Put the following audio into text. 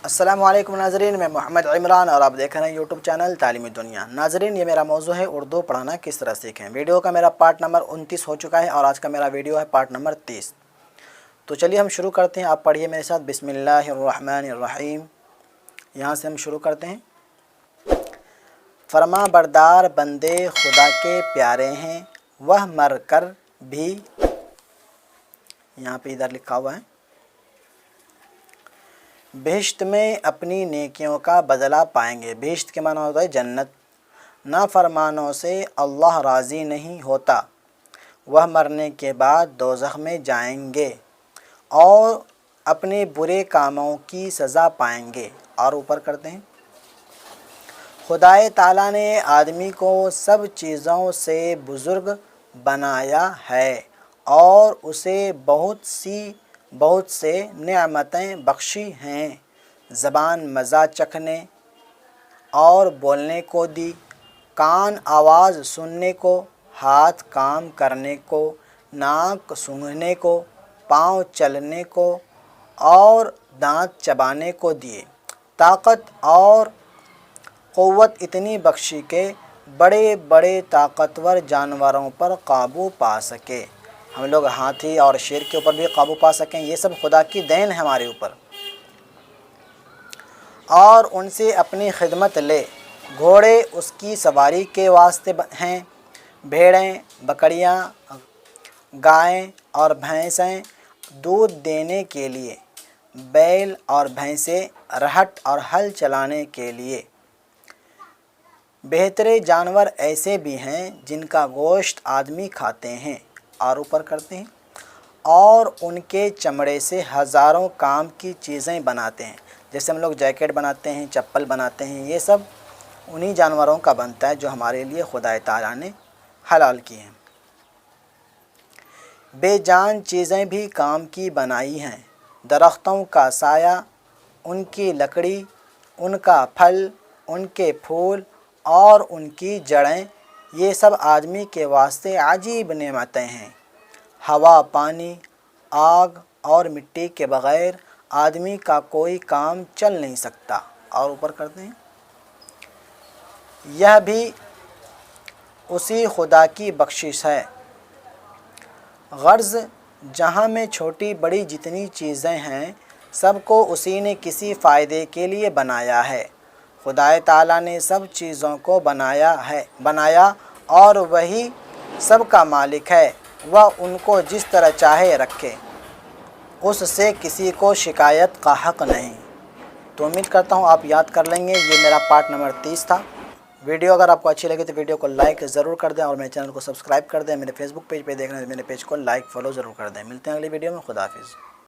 السلام علیکم ناظرین، میں محمد عمران اور آپ دیکھ رہے ہیں یوٹیوب چینل تعلیمی دنیا۔ ناظرین، یہ میرا موضوع ہے اردو پڑھنا کس طرح سیکھیں۔ ویڈیو کا میرا پارٹ نمبر 29 ہو چکا ہے اور آج کا میرا ویڈیو ہے پارٹ نمبر 30۔ تو چلیے ہم شروع کرتے ہیں، آپ پڑھیے میرے ساتھ بسم اللہ الرحمن الرحیم۔ یہاں سے ہم شروع کرتے ہیں۔ فرما بردار بندے خدا کے پیارے ہیں، وہ مر کر بھی، یہاں پہ ادھر لکھا ہوا ہے، بہشت میں اپنی نیکیوں کا بدلہ پائیں گے۔ بہشت کے معنی ہوتا ہے جنت۔ نافرمانوں سے اللہ راضی نہیں ہوتا، وہ مرنے کے بعد دوزخ میں جائیں گے اور اپنے برے کاموں کی سزا پائیں گے۔ اور اوپر کرتے ہیں، خدائے تعالیٰ نے آدمی کو سب چیزوں سے بزرگ بنایا ہے اور اسے بہت سے نعمتیں بخشی ہیں۔ زبان مزہ چکھنے اور بولنے کو دی، کان آواز سننے کو، ہاتھ کام کرنے کو، ناک سونگھنے کو، پاؤں چلنے کو اور دانت چبانے کو دیے۔ طاقت اور قوت اتنی بخشی کہ بڑے بڑے طاقتور جانوروں پر قابو پا سکے۔ ہم لوگ ہاتھی اور شیر کے اوپر بھی قابو پا سکیں، یہ سب خدا کی دین ہے ہمارے اوپر۔ اور ان سے اپنی خدمت لے، گھوڑے اس کی سواری کے واسطے ہیں، بھیڑیں، بکریاں، گائیں اور بھینسیں دودھ دینے کے لیے، بیل اور بھینسیں رہٹ اور ہل چلانے کے لیے۔ بہترے جانور ایسے بھی ہیں جن کا گوشت آدمی کھاتے ہیں۔ اور اوپر کرتے ہیں، اور ان کے چمڑے سے ہزاروں کام کی چیزیں بناتے ہیں۔ جیسے ہم لوگ جیکٹ بناتے ہیں، چپل بناتے ہیں، یہ سب انہی جانوروں کا بنتا ہے جو ہمارے لیے خدا تعالیٰ نے حلال کی ہیں۔ بے جان چیزیں بھی کام کی بنائی ہیں، درختوں کا سایہ، ان کی لکڑی، ان کا پھل، ان کے پھول اور ان کی جڑیں، یہ سب آدمی کے واسطے عجیب نعمتیں ہیں۔ ہوا، پانی، آگ اور مٹی کے بغیر آدمی کا کوئی کام چل نہیں سکتا۔ اور اوپر کرتے ہیں، یہ بھی اسی خدا کی بخشش ہے۔ غرض جہاں میں چھوٹی بڑی جتنی چیزیں ہیں، سب کو اسی نے کسی فائدے کے لیے بنایا ہے۔ خدا تعالیٰ نے سب چیزوں کو بنایا اور وہی سب کا مالک ہے۔ وہ ان کو جس طرح چاہے رکھے، اس سے کسی کو شکایت کا حق نہیں۔ تو امید کرتا ہوں آپ یاد کر لیں گے۔ یہ میرا پارٹ نمبر 30 تھا۔ ویڈیو اگر آپ کو اچھی لگے تو ویڈیو کو لائک ضرور کر دیں اور میرے چینل کو سبسکرائب کر دیں۔ میرے فیس بک پیج پہ دیکھ رہے ہیں، میرے پیج کو لائک فالو ضرور کر دیں۔ ملتے ہیں اگلی ویڈیو میں۔ خدا حافظ۔